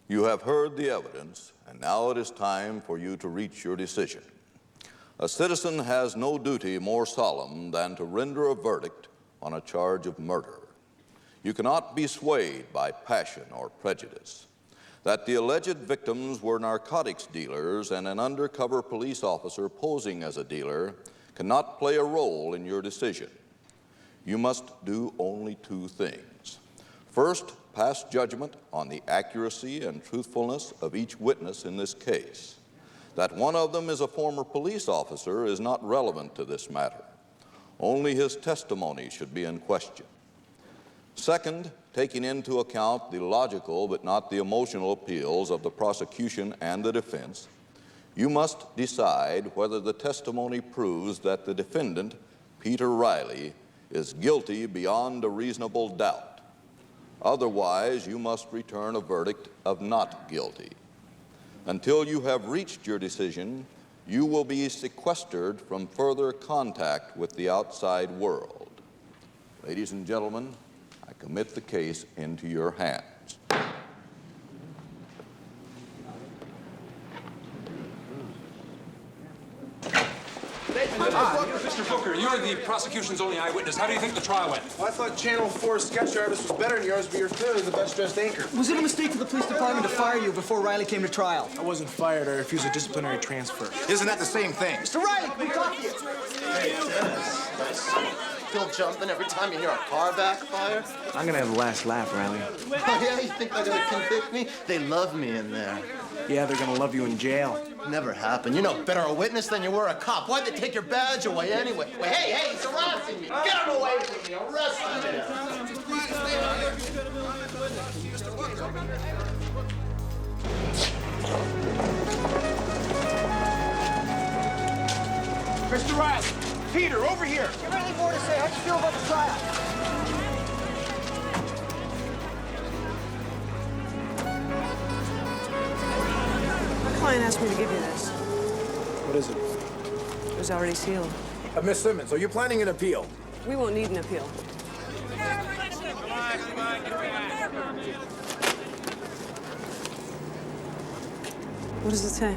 You have heard the evidence, and now it is time for you to reach your decision. A citizen has no duty more solemn than to render a verdict on a charge of murder. You cannot be swayed by passion or prejudice. That the alleged victims were narcotics dealers and an undercover police officer posing as a dealer cannot play a role in your decision. You must do only two things. First, pass judgment on the accuracy and truthfulness of each witness in this case. That one of them is a former police officer is not relevant to this matter. Only his testimony should be in question. Second, taking into account the logical but not the emotional appeals of the prosecution and the defense, you must decide whether the testimony proves that the defendant, Peter Riley, is guilty beyond a reasonable doubt. Otherwise, you must return a verdict of not guilty. Until you have reached your decision, you will be sequestered from further contact with the outside world. Ladies and gentlemen, I commit the case into your hands. Mr. Booker, you're the prosecution's only eyewitness. How do you think the trial went? Well, I thought Channel 4's sketch artist was better than yours, but you're clearly the best-dressed anchor. Was it a mistake for the police department to fire you before Riley came to trial? I wasn't fired. I refused a disciplinary transfer. Isn't that the same thing? Mr. Riley, can we talk to you? Hey, Dennis. Still jumping every time you hear a car backfire? I'm gonna have the last laugh, Riley. Oh, yeah? You think they're gonna convict me? They love me in there. Yeah, they're gonna love you in jail. Never happened. You're no better a witness than you were a cop. Why'd they take your badge away anyway? Well, hey, he's harassing me. Get him away from me. Arrest him. Mr. Riley! Peter, over here! You got any more to say? How'd you feel about the trial? My client asked me to give you this. What is it? It was already sealed. Miss Simmons, are you planning an appeal? We won't need an appeal. What does it say?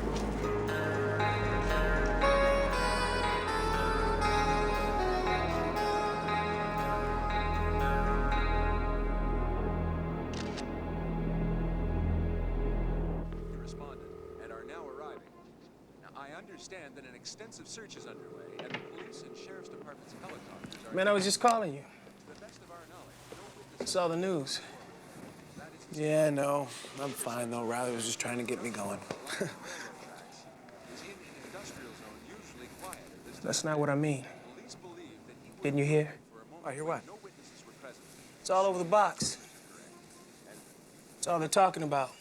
I understand that an extensive search is underway, and the police and sheriff's department's helicopters are... Man, I was just calling you. To the best of our knowledge, no witnesses... Saw the news. Yeah, no. I'm fine, though. Riley was just trying to get me going. That's not what I mean. Didn't you hear? I hear what? It's all over the box. It's all they're talking about.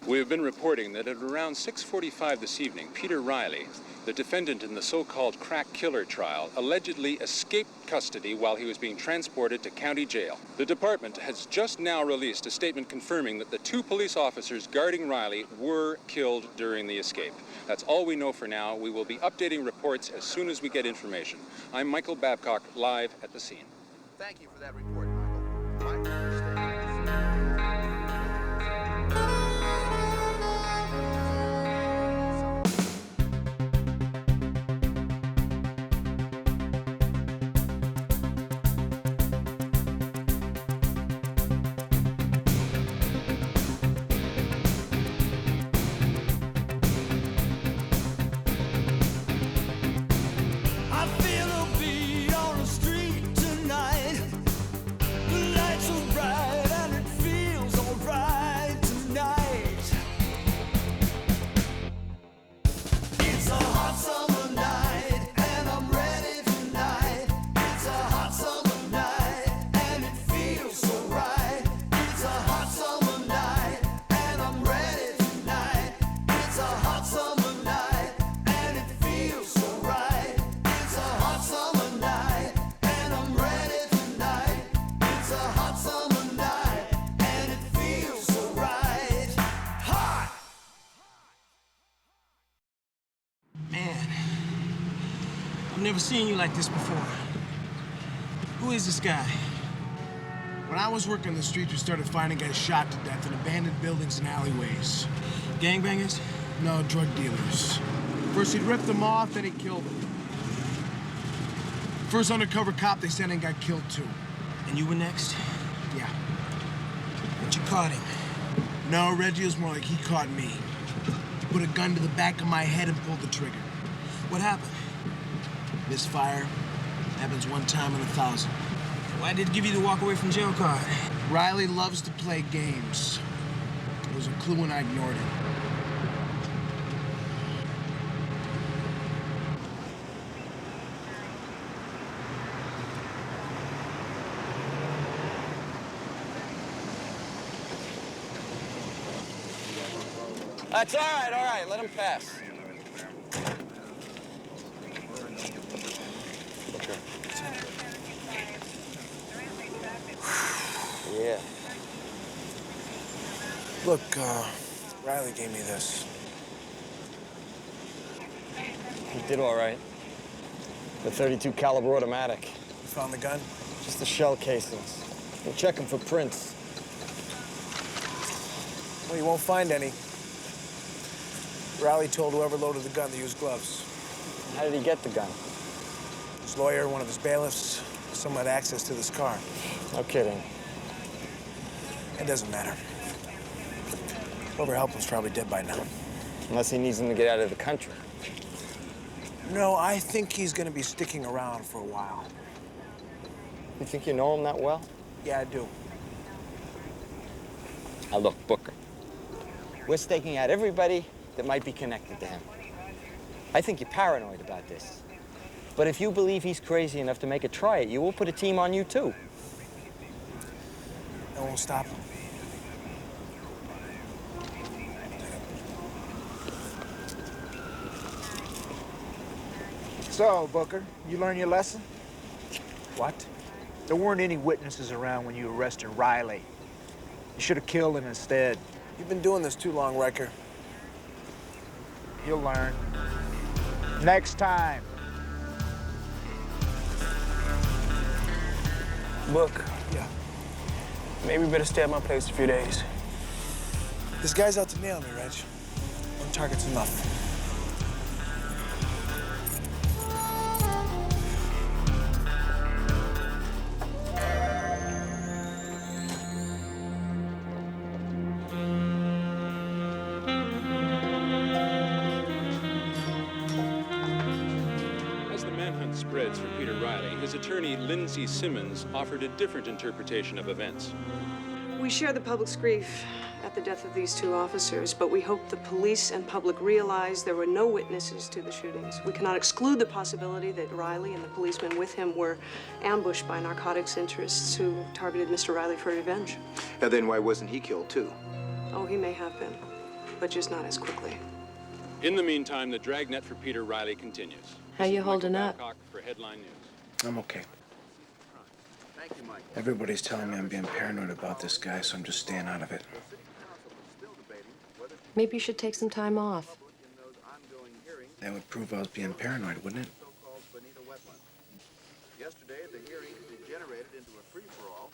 We have been reporting that at around 6:45 this evening, Peter Riley, the defendant in the so-called crack killer trial, allegedly escaped custody while he was being transported to county jail. The department has just now released a statement confirming that the two police officers guarding Riley were killed during the escape. That's all we know for now. We will be updating reports as soon as we get information. I'm Michael Babcock, live at the scene. Thank you for that report, Michael. My understanding. I've never seen you like this before. Who is this guy? When When I was working the streets, we started finding guys shot to death in abandoned buildings and alleyways. Gangbangers? No, drug dealers. First he'd ripped them off, then he killed them. First undercover cop they sent in got killed too. And you were next? Yeah. But you caught him. No, Reggie was more like he caught me. He put a gun to the back of my head and pulled the trigger. What happened? Misfire. Happens one time in 1,000. Why did it give you the walk away from jail card? Riley loves to play games. It was a clue and I ignored it. That's all right, let him pass. Yeah. Look, Riley gave me this. He did all right. The .32 caliber automatic. You found the gun? Just the shell casings. We'll check them for prints. Well, you won't find any. Riley told whoever loaded the gun to use gloves. How did he get the gun? His lawyer, one of his bailiffs, someone had access to this car. No kidding. It doesn't matter. Whoever helped him's probably dead by now. Unless he needs him to get out of the country. No, I think he's gonna be sticking around for a while. You think you know him that well? Yeah, I do. Now look, Booker. We're staking out everybody that might be connected to him. I think you're paranoid about this. But if you believe he's crazy enough to make a try at you, we'll put a team on you too. I won't stop him. So, Booker, you learned your lesson? What? There weren't any witnesses around when you arrested Riley. You should have killed him instead. You've been doing this too long, Riker. You'll learn. Next time. Look. Yeah. Maybe we better stay at my place a few days. This guy's out to nail me, Reg. One target's enough. As the manhunt spreads for Peter Riley, his attorney, Lindsay Simmons, offered a different interpretation of events. We share the public's grief at the death of these two officers, but we hope the police and public realize there were no witnesses to the shootings. We cannot exclude the possibility that Riley and the policemen with him were ambushed by narcotics interests who targeted Mr. Riley for revenge. And then why wasn't he killed, too? Oh, he may have been, but just not as quickly. In the meantime, the dragnet for Peter Riley continues. How you This is holding Michael up? Babcock for Headline News. I'm okay. Thank you, Mike. Everybody's telling me I'm being paranoid about this guy, so I'm just staying out of it. Maybe you should take some time off. That would prove I was being paranoid, wouldn't it? Yesterday, the hearing degenerated into a free-for-all.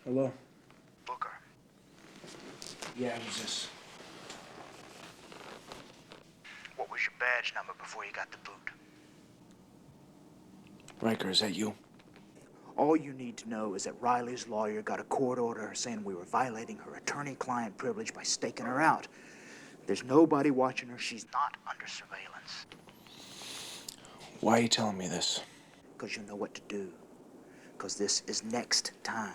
Hello? Booker. Yeah, who's this? What was your badge number before you got the boot? Riker, is that you? All you need to know is that Riley's lawyer got a court order saying we were violating her attorney-client privilege by staking her out. There's nobody watching her. She's not under surveillance. Why are you telling me this? Because you know what to do. Because this is next time.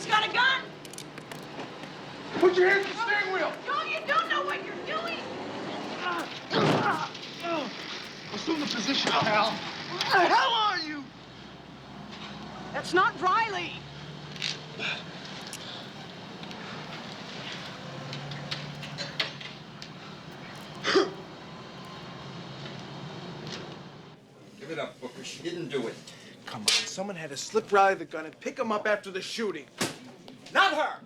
He's got a gun! Put your hands on the steering wheel! No, you don't know what you're doing! Assume the position, pal. What the hell are you? That's not Riley! Give it up, Booker. She didn't do it. Come on, someone had to slip Riley the gun and pick him up after the shooting. Not her!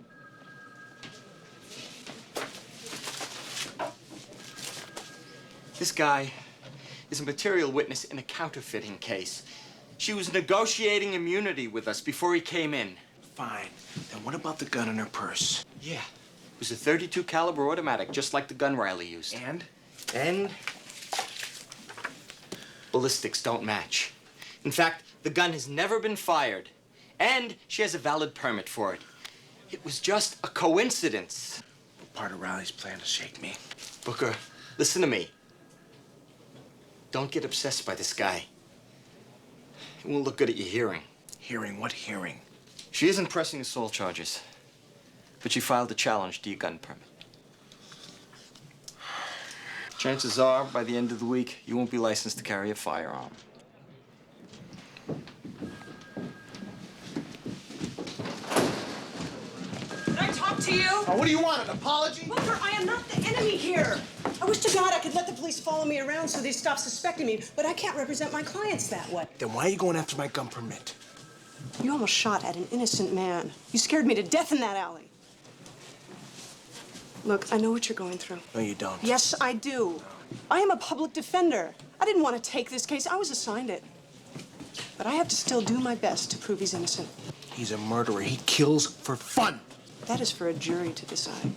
This guy is a material witness in a counterfeiting case. She was negotiating immunity with us before he came in. Fine. Then what about the gun in her purse? Yeah. It was a .32 caliber automatic, just like the gun Riley used. And ballistics don't match. In fact, the gun has never been fired. And she has a valid permit for it. It was just a coincidence. Part of Riley's plan to shake me. Booker, listen to me. Don't get obsessed by this guy. It won't look good at your hearing. Hearing? What hearing? She isn't pressing assault charges, but she filed a challenge to your gun permit. Chances are, by the end of the week, you won't be licensed to carry a firearm. Can I talk to you? Oh, what do you want, an apology? Booker, I am not the enemy here. I wish to God I could let the police follow me around so they stop suspecting me, but I can't represent my clients that way. Then why are you going after my gun permit? You almost shot at an innocent man. You scared me to death in that alley. Look, I know what you're going through. No, you don't. Yes, I do. I am a public defender. I didn't want to take this case. I was assigned it. But I have to still do my best to prove he's innocent. He's a murderer. He kills for fun. That is for a jury to decide.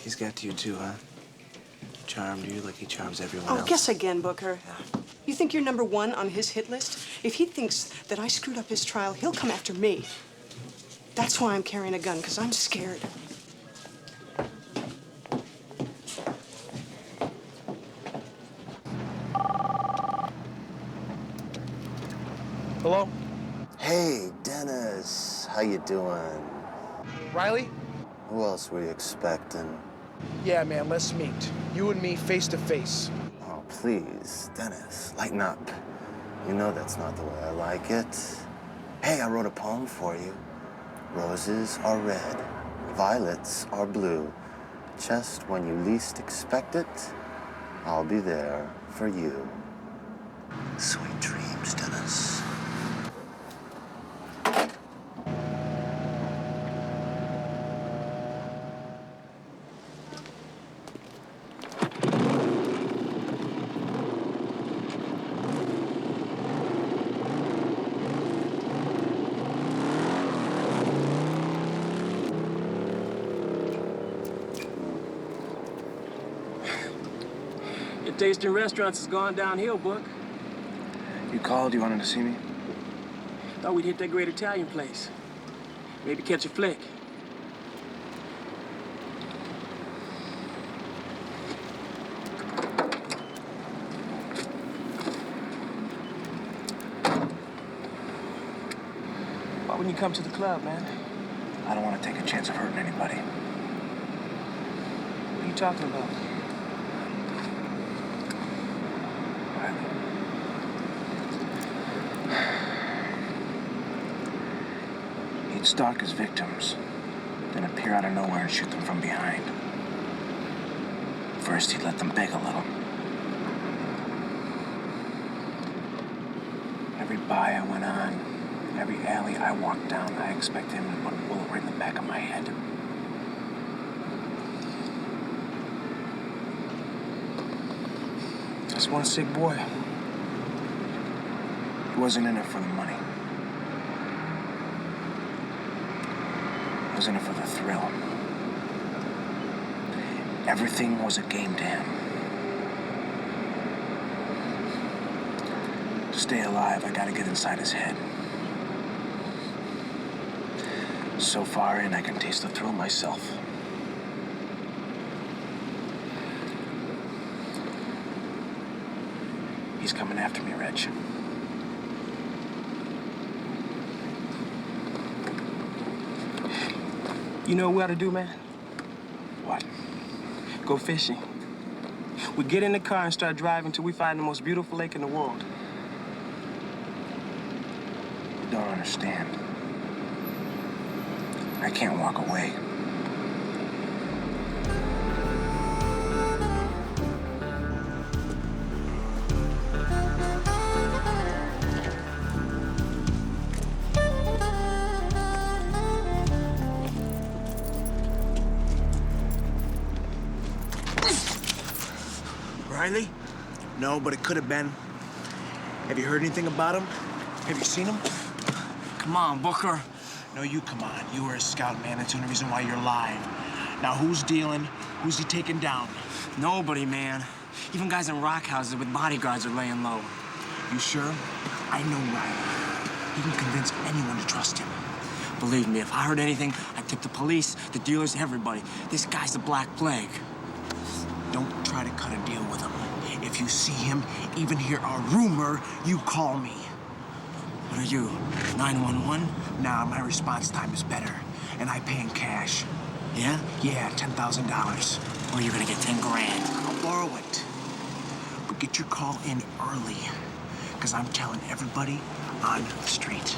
He's got to you too, huh? Charmed you like he charms everyone Oh, else. guess again, Booker. You think you're number one on his hit list? If he thinks that I screwed up his trial, he'll come after me. That's why I'm carrying a gun, because I'm scared. Hello? Hey, Dennis. How you doing? Riley? Who else were you expecting? Yeah, man, let's meet. You and me face to face. Oh, please, Dennis, lighten up. You know that's not the way I like it. Hey, I wrote a poem for you. Roses are red, violets are blue. Just when you least expect it, I'll be there for you. Sweet dreams, Dennis. Your taste in restaurants has gone downhill, Book. You called? You wanted to see me? Thought we'd hit that great Italian place. Maybe catch a flick. Why wouldn't you come to the club, man? I don't want to take a chance of hurting anybody. What are you talking about? He'd stalk his victims, then appear out of nowhere and shoot them from behind. First, he'd let them beg a little. Every buy I went on, every alley I walked down, I expected him to put a bullet right in the back of my head. Just one sick boy. He wasn't in it for the money. He was in it for the thrill. Everything was a game to him. To stay alive, I gotta get inside his head. So far in, I can taste the thrill myself. He's coming after me, Reg. You know what we ought to do, man? What? Go fishing. We get in the car and start driving till we find the most beautiful lake in the world. You don't understand. I can't walk away. Riley? No, but it could have been. Have you heard anything about him? Have you seen him? Come on, Booker. No, you come on. You were a scout, man. That's the only reason why you're alive. Now, who's dealing? Who's he taking down? Nobody, man. Even guys in rock houses with bodyguards are laying low. You sure? I know Riley. He can convince anyone to trust him. Believe me, if I heard anything, I'd tip the police, the dealers, everybody. This guy's the Black Plague. Don't try to cut a deal with him. If you see him, even hear a rumor, you call me. What are you, 911? Nah, my response time is better. And I pay in cash. Yeah? Yeah, $10,000. Or you're gonna get 10 grand. I'll borrow it. But get your call in early. Because I'm telling everybody on the street.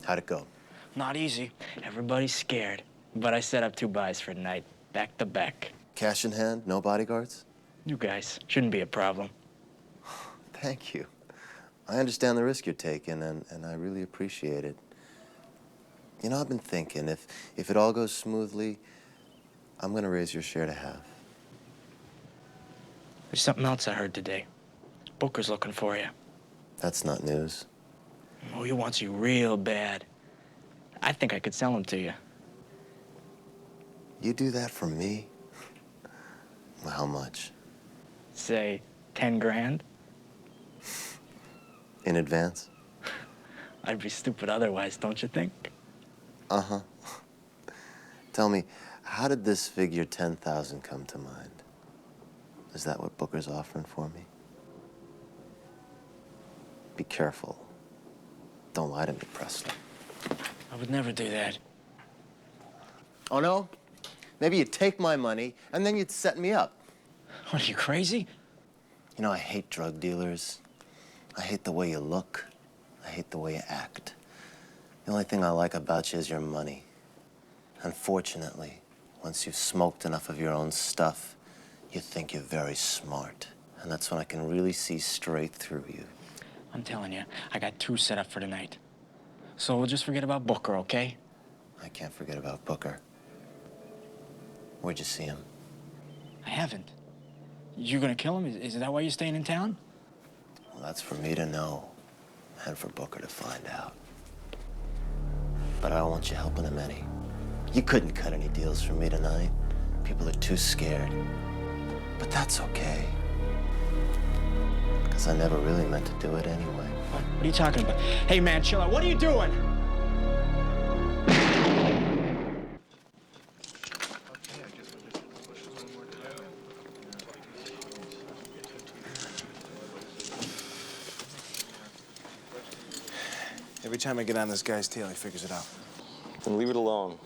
How'd it go? Not easy. Everybody's scared. But I set up 2 buys for tonight, back to back. Cash in hand, no bodyguards? You guys, shouldn't be a problem. Thank you. I understand the risk you're taking, and I really appreciate it. You know, I've been thinking, if it all goes smoothly, I'm gonna raise your share to half. There's something else I heard today. Booker's looking for you. That's not news. Oh, he wants you real bad. I think I could sell him to you. You do that for me? Well, how much? Say, 10 grand? In advance? I'd be stupid otherwise, don't you think? Uh-huh. Tell me, how did this figure 10,000 come to mind? Is that what Booker's offering for me? Be careful. Don't lie to me, Presto. I would never do that. Oh, no? Maybe you'd take my money, and then you'd set me up. What, are you crazy? You know, I hate drug dealers. I hate the way you look. I hate the way you act. The only thing I like about you is your money. Unfortunately, once you've smoked enough of your own stuff, you think you're very smart. And that's when I can really see straight through you. I'm telling you, I got 2 set up for tonight. So we'll just forget about Booker, okay? I can't forget about Booker. Where'd you see him? I haven't. You gonna kill him? Is that why you're staying in town? Well, that's for me to know, and for Booker to find out. But I don't want you helping him any. You couldn't cut any deals for me tonight. People are too scared. But that's okay. Because I never really meant to do it anyway. What are you talking about? Hey, man, chill out. What are you doing? Every time I get on this guy's tail, he figures it out. Then leave it alone.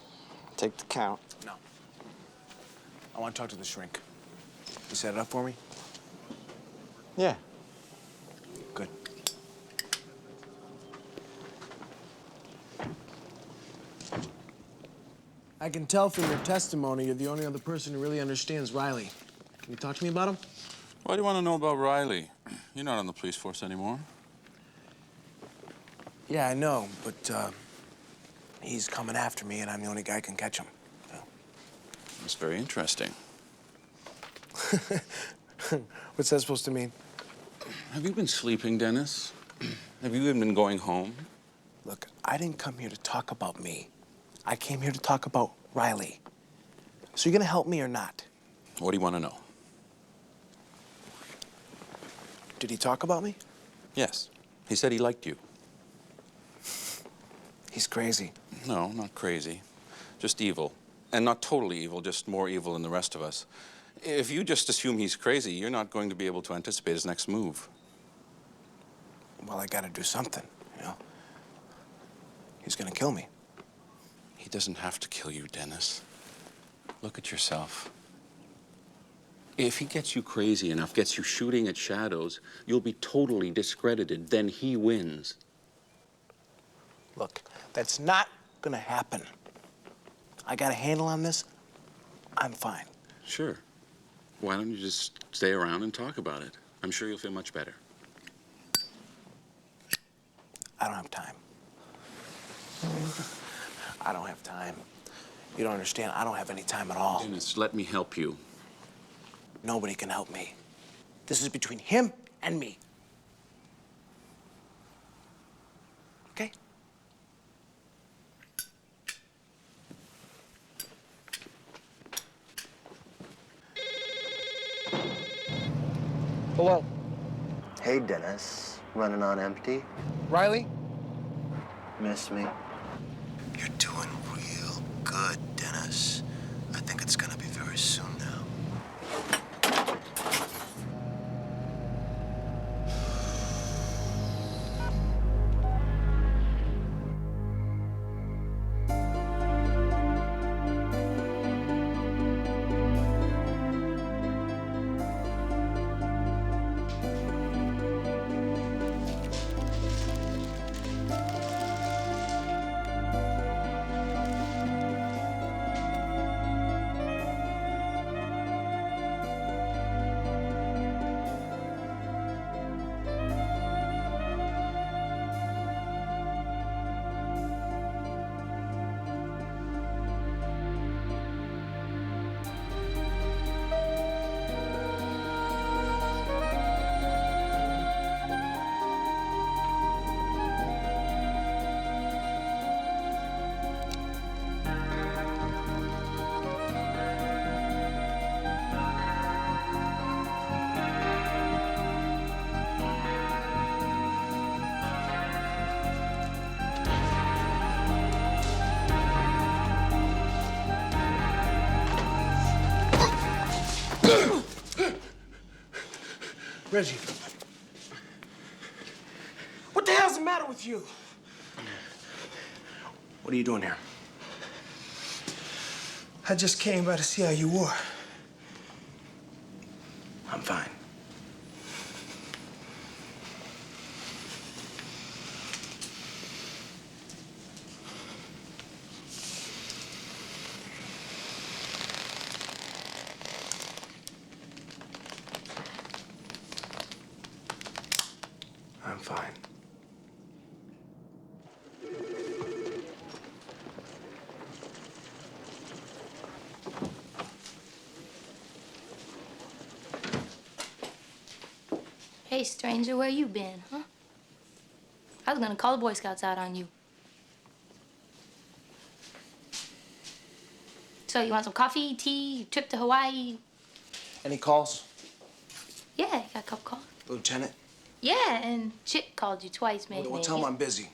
Take the count. No. I want to talk to the shrink. You set it up for me? Yeah. Good. I can tell from your testimony you're the only other person who really understands Riley. Can you talk to me about him? Why do you want to know about Riley? You're not on the police force anymore. Yeah, I know, but he's coming after me, and I'm the only guy who can catch him. So. That's very interesting. What's that supposed to mean? Have you been sleeping, Dennis? Have you even been going home? Look, I didn't come here to talk about me. I came here to talk about Riley. So you gonna help me or not? What do you want to know? Did he talk about me? Yes. He said he liked you. He's crazy. No, not crazy. just evil. And not totally evil, just more evil than the rest of us. If you just assume he's crazy, you're not going to be able to anticipate his next move. Well, I gotta do something, you know? He's gonna kill me. He doesn't have to kill you, Dennis. Look at yourself. If he gets you crazy enough, gets you shooting at shadows, you'll be totally discredited. Then he wins. Look, that's not gonna happen. I got a handle on this. I'm fine. Sure. Why don't you just stay around and talk about it? I'm sure you'll feel much better. I don't have time. I don't have time. You don't understand. I don't have any time at all. Dennis, let me help you. Nobody can help me. This is between him and me. Okay? Hello. Hey, Dennis. Running on empty? Riley? Miss me? You're doing real good, Dennis. I think it's gonna be very soon now. Reggie. What the hell's the matter with you? What are you doing here? I just came by to see how you were. I'm fine. I'm fine. Hey, stranger, where you been, huh? I was gonna call the Boy Scouts out on you. So, you want some coffee, tea, trip to Hawaii? Any calls? Yeah, I got a couple calls. Lieutenant? Yeah, and Chip called you twice, man. Well, tell him I'm busy.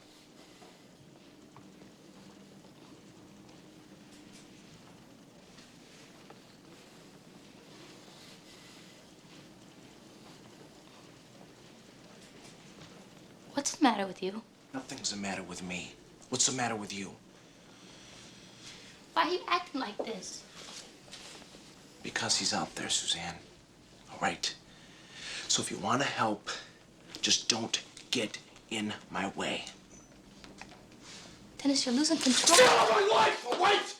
What's the matter with you? Nothing's the matter with me. What's the matter with you? Why are you acting like this? Because he's out there, Suzanne. All right? So if you want to help, just don't get in my way. Dennis, you're losing control. Get out of my life, all right?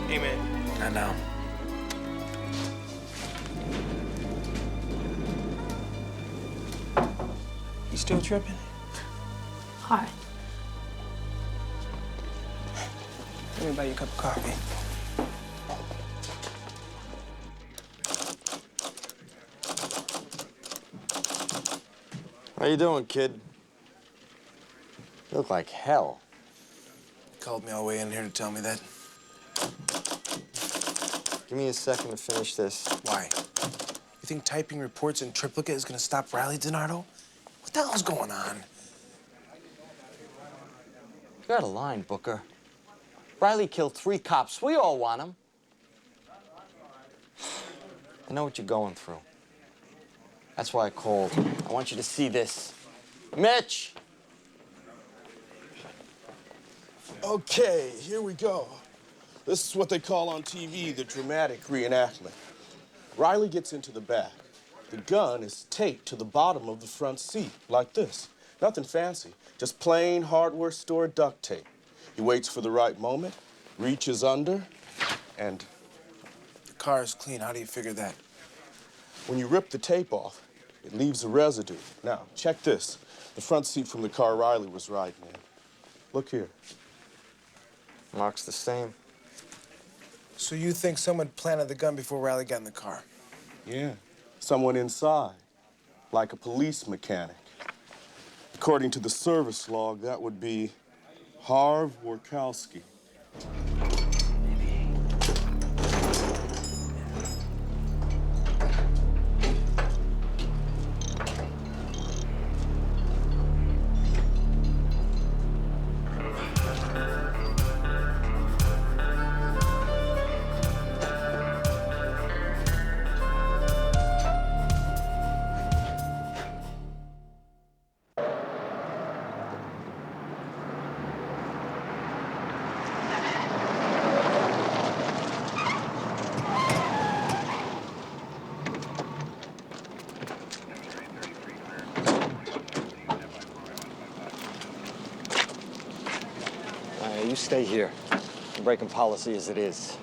Hey, man. I know. You still tripping? Hard. Let me buy you a cup of coffee. How you doing, kid? You look like hell. Called me all the way in here to tell me that. Give me a second to finish this. Why? You think typing reports in triplicate is gonna stop Riley DiNardo? What the hell's going on? You're out of line, Booker. Riley killed 3 cops. We all want him. I know what you're going through. That's why I called. I want you to see this. Mitch! Okay, here we go. This is what they call on TV the dramatic reenactment. Riley gets into the back. The gun is taped to the bottom of the front seat, like this. Nothing fancy, just plain hardware store duct tape. He waits for the right moment, reaches under, and... The car is clean. How do you figure that? When you rip the tape off, it leaves a residue. Now, check this. The front seat from the car Riley was riding in. Look here. Mark's the same. So you think someone planted the gun before Riley got in the car? Yeah. Someone inside, like a police mechanic. According to the service log, that would be Harv Workowski. You stay here. I'm breaking policy as it is.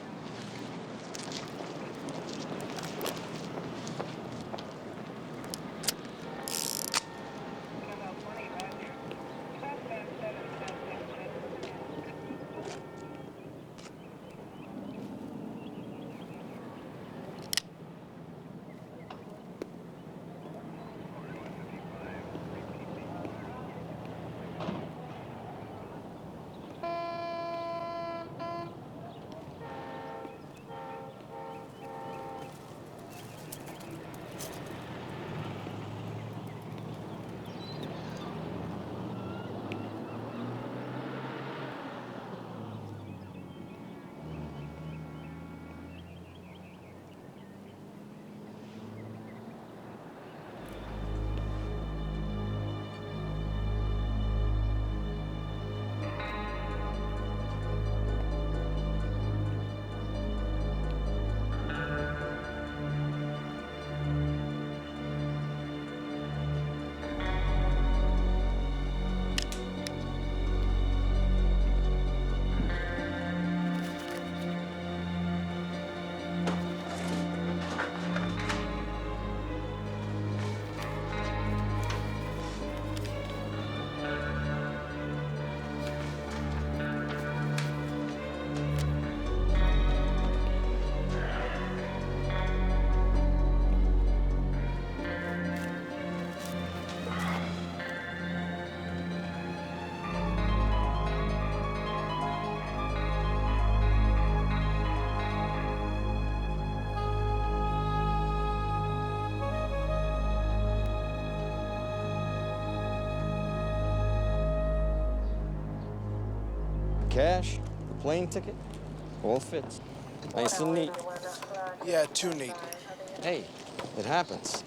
Cash, the plane ticket, all fits. Nice and neat. Yeah, too neat. Hey, it happens.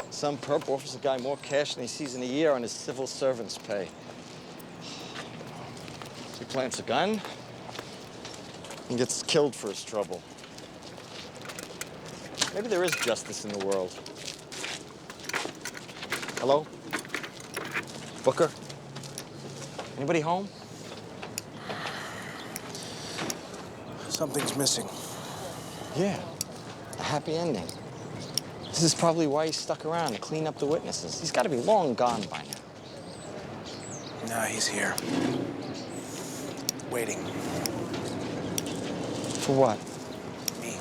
Some perp offers a guy more cash than he sees in a year on his civil servant's pay. He plants a gun and gets killed for his trouble. Maybe there is justice in the world. Hello? Booker? Anybody home? Something's missing. Yeah, a happy ending. This is probably why he stuck around to clean up the witnesses. He's got to be long gone by now. Nah, he's here. Waiting. For what? Me.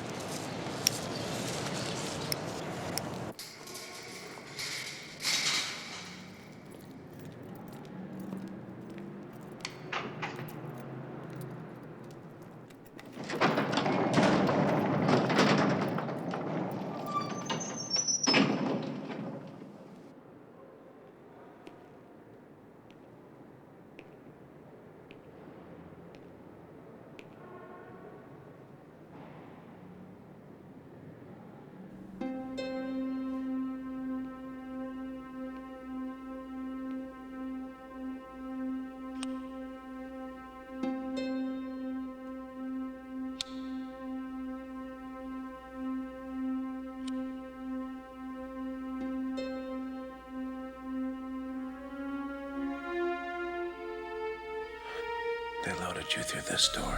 They loaded you through this door.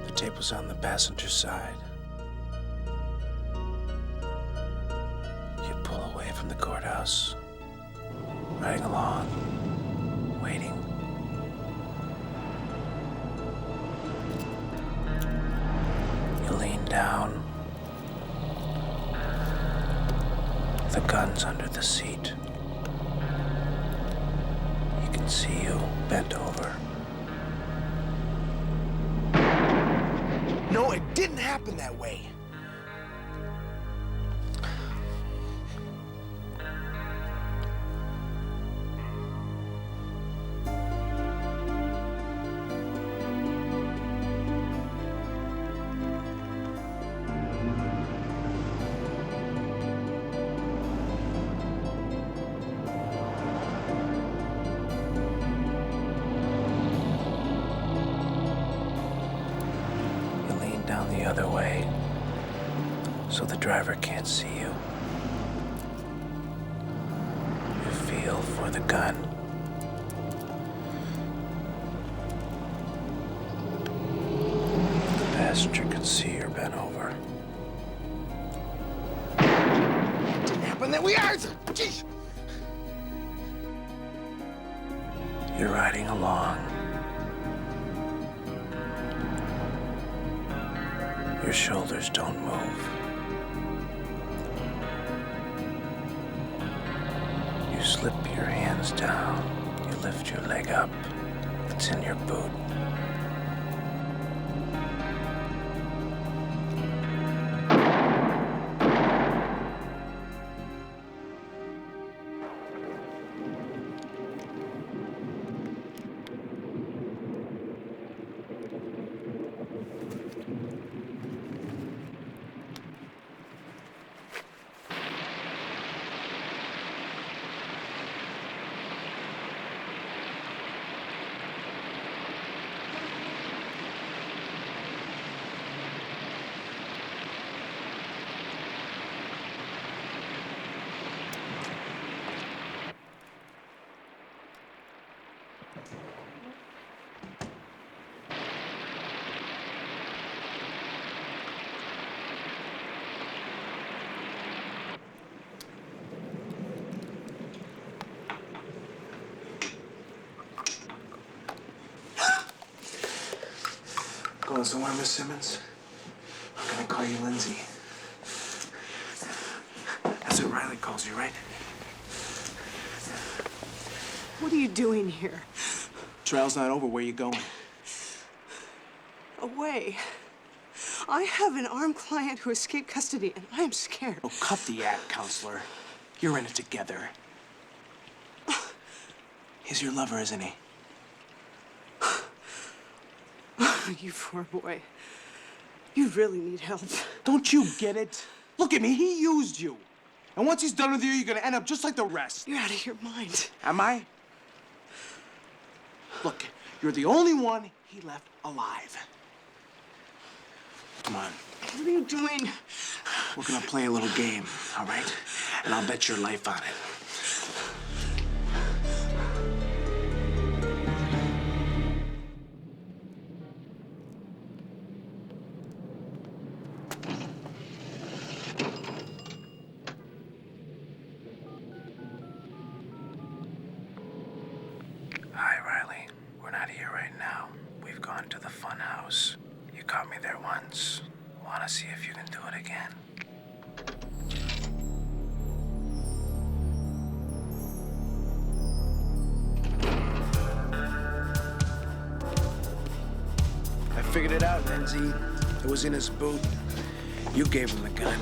The tape was on the passenger side. You'd pull away from the courthouse, riding along, waiting. You lean down, the gun's under the seat. You can see you bent over. No, it didn't happen that way. Down the other way so the driver can't see you. You feel for the gun. The passenger can see you're bent over. It didn't happen that way either. Jeez. You're riding along. Your shoulders don't move. You slip your hands down. You lift your leg up. It's in your boot. Going somewhere, Miss Simmons? I'm gonna call you Lindsay. That's what Riley calls you, right? What are you doing here? Trial's not over. Where you going? Away. I have an armed client who escaped custody, and I'm scared. Oh, cut the act, counselor. You're in it together. He's your lover, isn't he? You poor boy. You really need help. Don't you get it? Look at me, he used you. And once he's done with you, you're gonna end up just like the rest. You're out of your mind. Am I? Look, you're the only one he left alive. Come on. What are you doing? We're gonna play a little game, all right? and I'll bet your life on it. Hi, Riley. We're not here right now. We've gone to the fun house. You caught me there once. Wanna see if you can do it again? I figured it out, Lindsay. It was in his boot. You gave him the gun.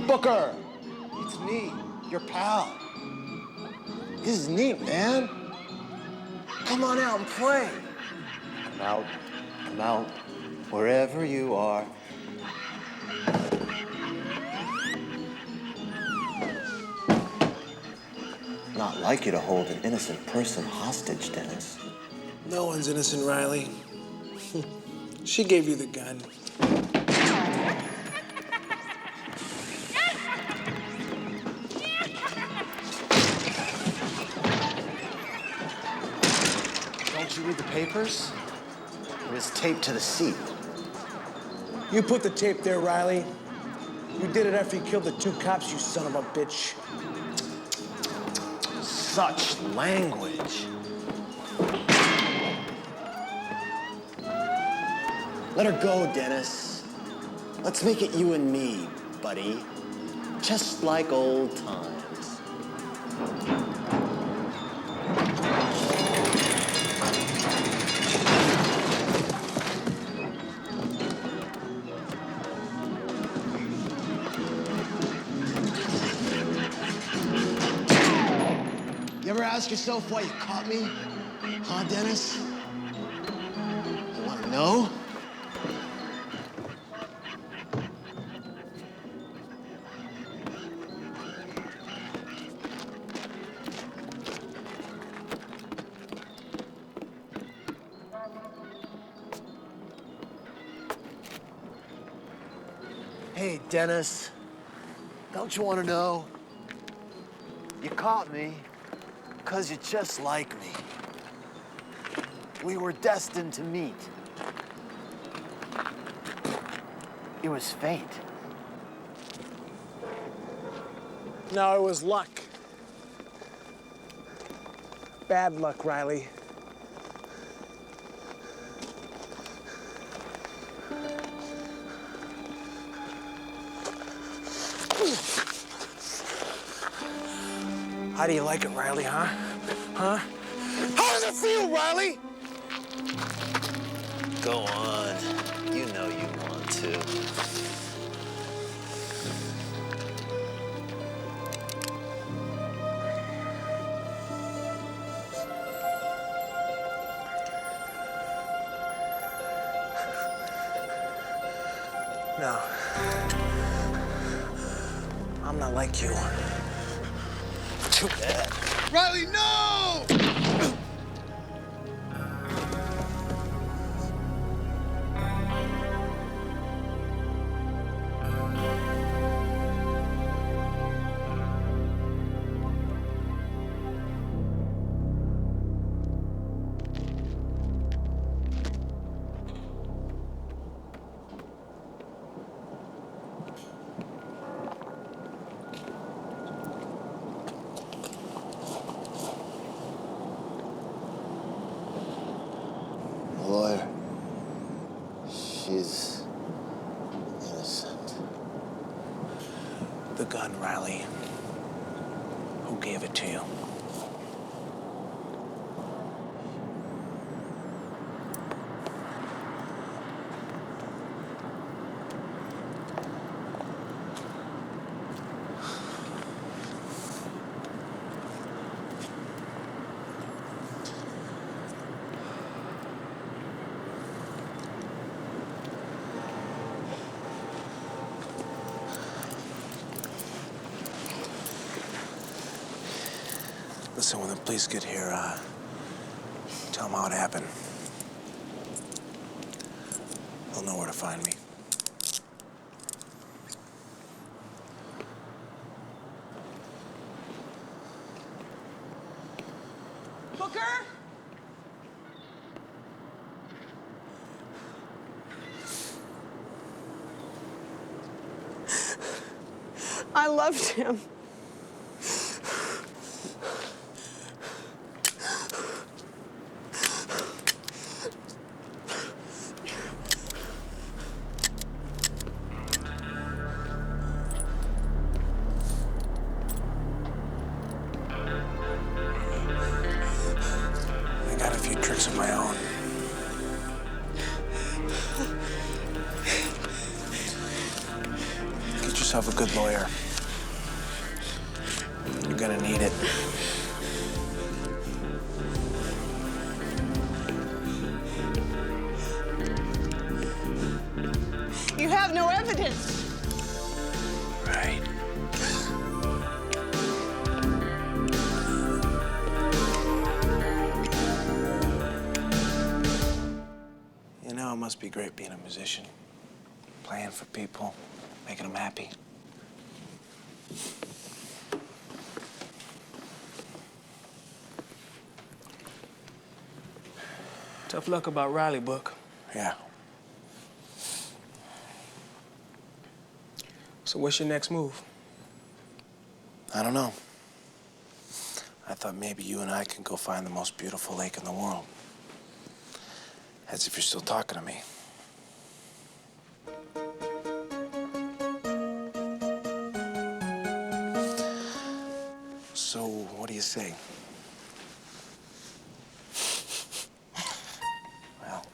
Booker! It's me, your pal. This is neat, man. Come on out and play. Come out, wherever you are. Not like you to hold an innocent person hostage, Dennis. No one's innocent, Riley. She gave you the gun. Don't you read the papers? It was taped to the seat. You put the tape there, Riley. You did it after you killed the 2 cops, you son of a bitch. Such language. Let her go, Dennis. Let's make it you and me, buddy. Just like old times. You ever ask yourself why you caught me? Huh, Dennis? You want to know? Hey, Dennis. Don't you want to know? You caught me. 'Cause you're just like me. We were destined to meet. It was fate. No, it was luck. Bad luck, Riley. How do you like it, Riley, huh? Huh? How does it feel, Riley? Go on. You know you want to. No. I'm not like you. Too bad. Riley, no! Lawyer, she's innocent. The gun, Riley. Who gave it to you? Listen, when the police get here, tell them how it happened. They'll know where to find me. Booker? I loved him. I got a few tricks of my own. Get yourself a good lawyer. You're gonna need it. You have no evidence. Right. You know, it must be great being a musician. Playing for people, making them happy. Tough luck about Riley, Book. Yeah. So what's your next move? I don't know. I thought maybe you and I can go find the most beautiful lake in the world. As if you're still talking to me. So, what do you say? Well,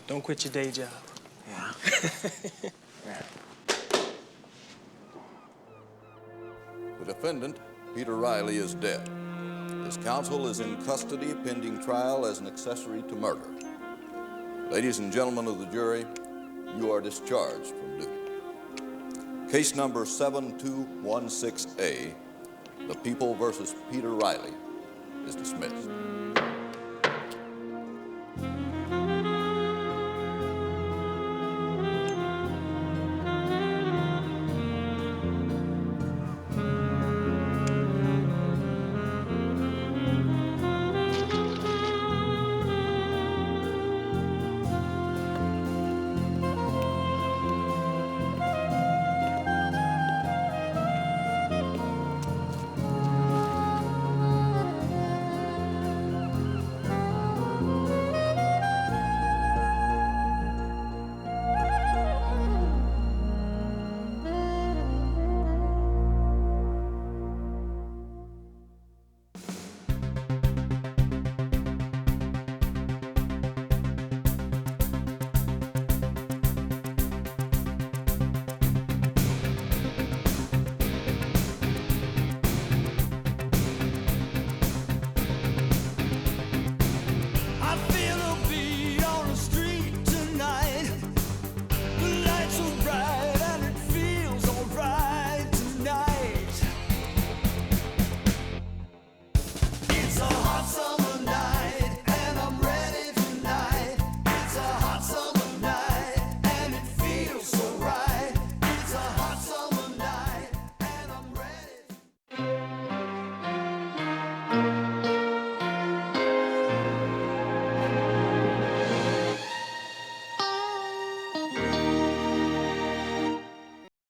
Don't quit your day job. yeah. Yeah. The defendant, Peter Riley, is dead. His counsel is in custody pending trial as an accessory to murder. Ladies and gentlemen of the jury, you are discharged from duty. Case number 7216A, the People versus Peter Riley, is dismissed.